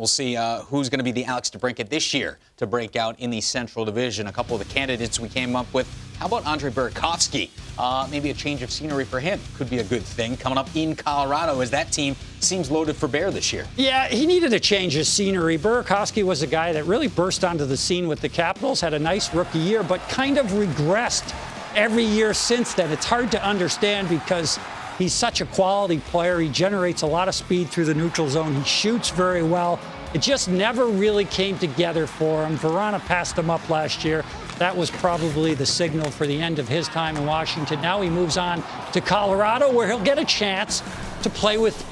We'll see who's going to be the Alex DeBrincat this year to break out in the Central Division. A couple of the candidates we came up with. How about Andre Burakovsky? Maybe a change of scenery for him could be a good thing coming up in Colorado as that team seems loaded for bear this year. Yeah, he needed a change of scenery. Burakovsky was a guy that really burst onto the scene with the Capitals, had a nice rookie year, but kind of regressed every year since then. It's hard to understand because he's such a quality player. He generates a lot of speed through the neutral zone. He shoots very well. It just never really came together for him. Verona passed him up last year. That was probably the signal for the end of his time in Washington. Now he moves on to Colorado, where he'll get a chance to play with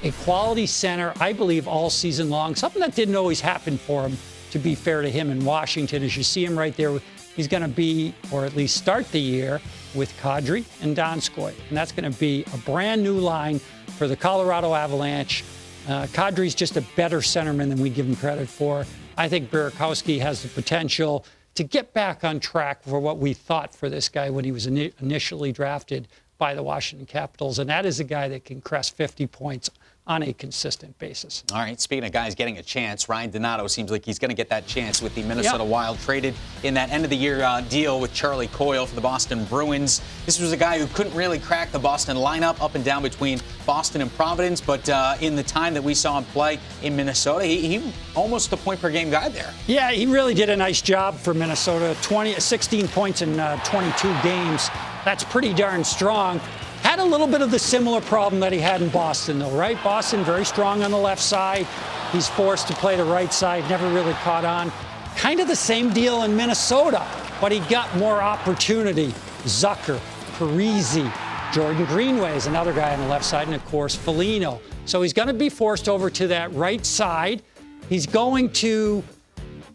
a quality center, I believe, all season long. Something that didn't always happen for him, to be fair to him in Washington. As you see him right there, he's going to be, or at least start the year, with Kadri and Donskoy. And that's going to be a brand new line for the Colorado Avalanche. Kadri's just a better centerman than we give him credit for. I think Burakovsky has the potential to get back on track for what we thought for this guy when he was initially drafted by the Washington Capitals. And that is a guy that can crest 50 points on a consistent basis. All right, speaking of guys getting a chance, Ryan Donato seems like he's going to get that chance with the Minnesota Wild, traded in that end-of-the-year deal with Charlie Coyle for the Boston Bruins. This was a guy who couldn't really crack the Boston lineup up and down between Boston and Providence, but in the time that we saw him play in Minnesota, he almost a point-per-game guy there. Yeah, he really did a nice job for Minnesota. 16 points in 22 games. That's pretty darn strong. Had a little bit of the similar problem that he had in Boston, though, right? Boston very strong on the left side. He's forced to play the right side, never really caught on. Kind of the same deal in Minnesota, but he got more opportunity. Zucker, Parise, Jordan Greenway is another guy on the left side, and of course, Foligno. So he's going to be forced over to that right side. He's going to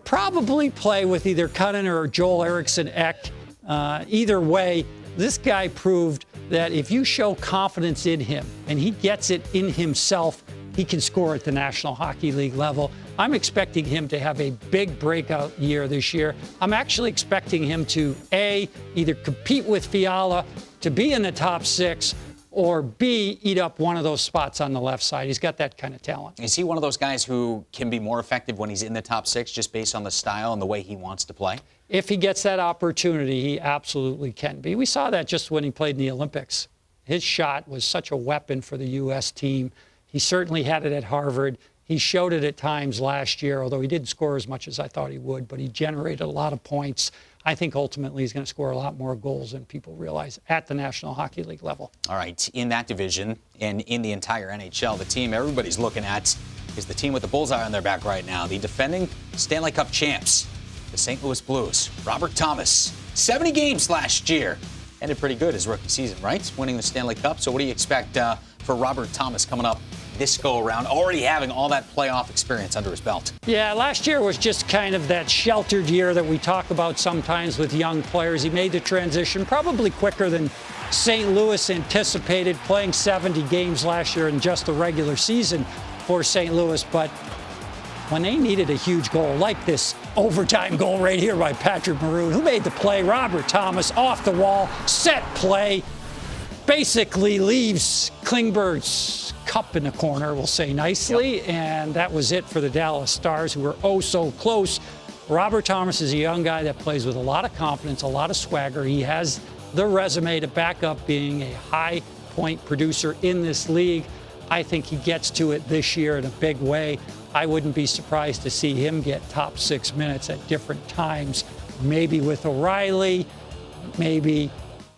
probably play with either Cunnin or Joel Eriksson Ek. Either way, this guy proved that if you show confidence in him and he gets it in himself, he can score at the National Hockey League level. I'm expecting him to have a big breakout year this year. I'm actually expecting him to, A, either compete with Fiala to be in the top six, or B, eat up one of those spots on the left side. He's got that kind of talent. Is he one of those guys who can be more effective when he's in the top six just based on the style and the way he wants to play? If he gets that opportunity, he absolutely can be. We saw that just when he played in the Olympics. His shot was such a weapon for the U.S. team. He certainly had it at Harvard. He showed it at times last year, although he didn't score as much as I thought he would, but he generated a lot of points. I think ultimately he's going to score a lot more goals than people realize at the National Hockey League level. All right, in that division and in the entire NHL, the team everybody's looking at is the team with the bullseye on their back right now, the defending Stanley Cup champs, the St. Louis Blues. Robert Thomas, 70 games last year. Ended pretty good his rookie season, right? Winning the Stanley Cup. So what do you expect for Robert Thomas coming up this go-around, already having all that playoff experience under his belt? Yeah, last year was just kind of that sheltered year that we talk about sometimes with young players. He made the transition probably quicker than St. Louis anticipated, playing 70 games last year in just the regular season for St. Louis. But when they needed a huge goal, like this overtime goal right here by Patrick Maroon, who made the play, Robert Thomas, off the wall, set play, basically leaves Klingberg's cup in the corner, we'll say nicely, and that was it for the Dallas Stars, who were oh so close. Robert Thomas is a young guy that plays with a lot of confidence, a lot of swagger. He has the resume to back up being a high-point producer in this league. I think he gets to it this year in a big way. I wouldn't be surprised to see him get top 6 minutes at different times, maybe with O'Reilly, maybe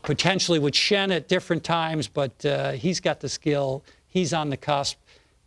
potentially with Shen at different times, but he's got the skill. He's on the cusp.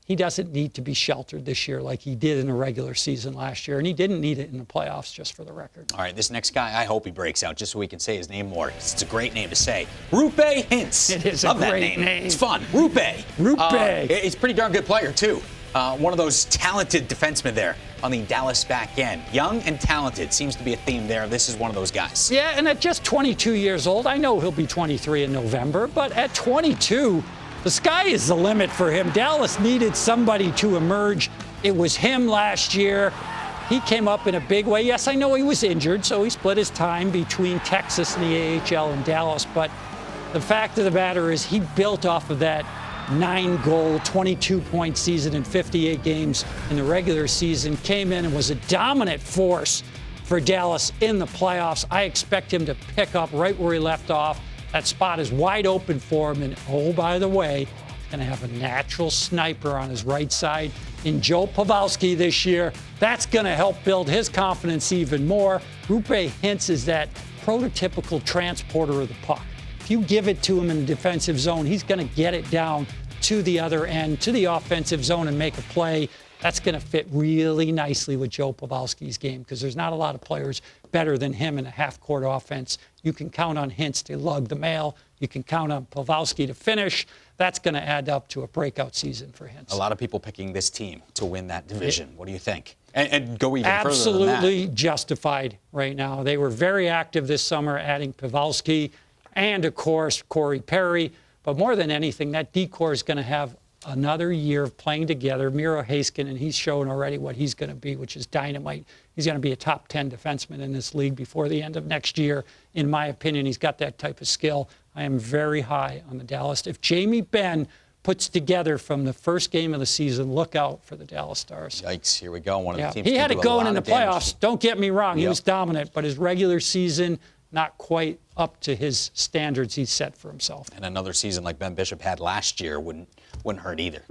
He doesn't need to be sheltered this year like he did in the regular season last year, and he didn't need it in the playoffs, just for the record. All right, this next guy, I hope he breaks out just so we can say his name more. It's a great name to say. Roope Hintz. It is Love a great name. It's fun. Roope. Roope. He's a pretty darn good player, too. One of those talented defensemen there on the Dallas back end. Young and talented seems to be a theme there. This is one of those guys. Yeah, and at just 22 years old, I know he'll be 23 in November, but at 22, the sky is the limit for him. Dallas needed somebody to emerge. It was him last year. He came up in a big way. Yes, I know he was injured, so he split his time between Texas and the AHL and Dallas, but the fact of the matter is he built off of that 9-goal, 22-point season in 58 games in the regular season, came in and was a dominant force for Dallas in the playoffs. I expect him to pick up right where he left off. That spot is wide open for him, and oh, by the way, going to have a natural sniper on his right side in Joe Pavelski this year. That's going to help build his confidence even more. Roope Hintz is that prototypical transporter of the puck. If you give it to him in the defensive zone, he's going to get it down to the other end, to the offensive zone, and make a play. That's going to fit really nicely with Joe Pavelski's game because there's not a lot of players better than him in a half-court offense. You can count on Hintz to lug the mail. You can count on Pavelski to finish. That's going to add up to a breakout season for Hintz. A lot of people picking this team to win that division. What do you think? And go even further than that. Absolutely justified right now. They were very active this summer, adding Pavelski and, of course, Corey Perry. But more than anything, that D-core is going to have another year of playing together. Miro Heiskanen, he's shown already what he's going to be, which is dynamite. He's going to be a top 10 defenseman in this league before the end of next year. In my opinion, he's got that type of skill. I am very high on the Dallas. If Jamie Benn puts together from the first game of the season, look out for the Dallas Stars. Yikes, here we go. One of the teams he had it going in the playoffs. Don't get me wrong. Yep. He was dominant, but his regular season, not quite up to his standards he's set for himself. And another season like Ben Bishop had last year wouldn't hurt either.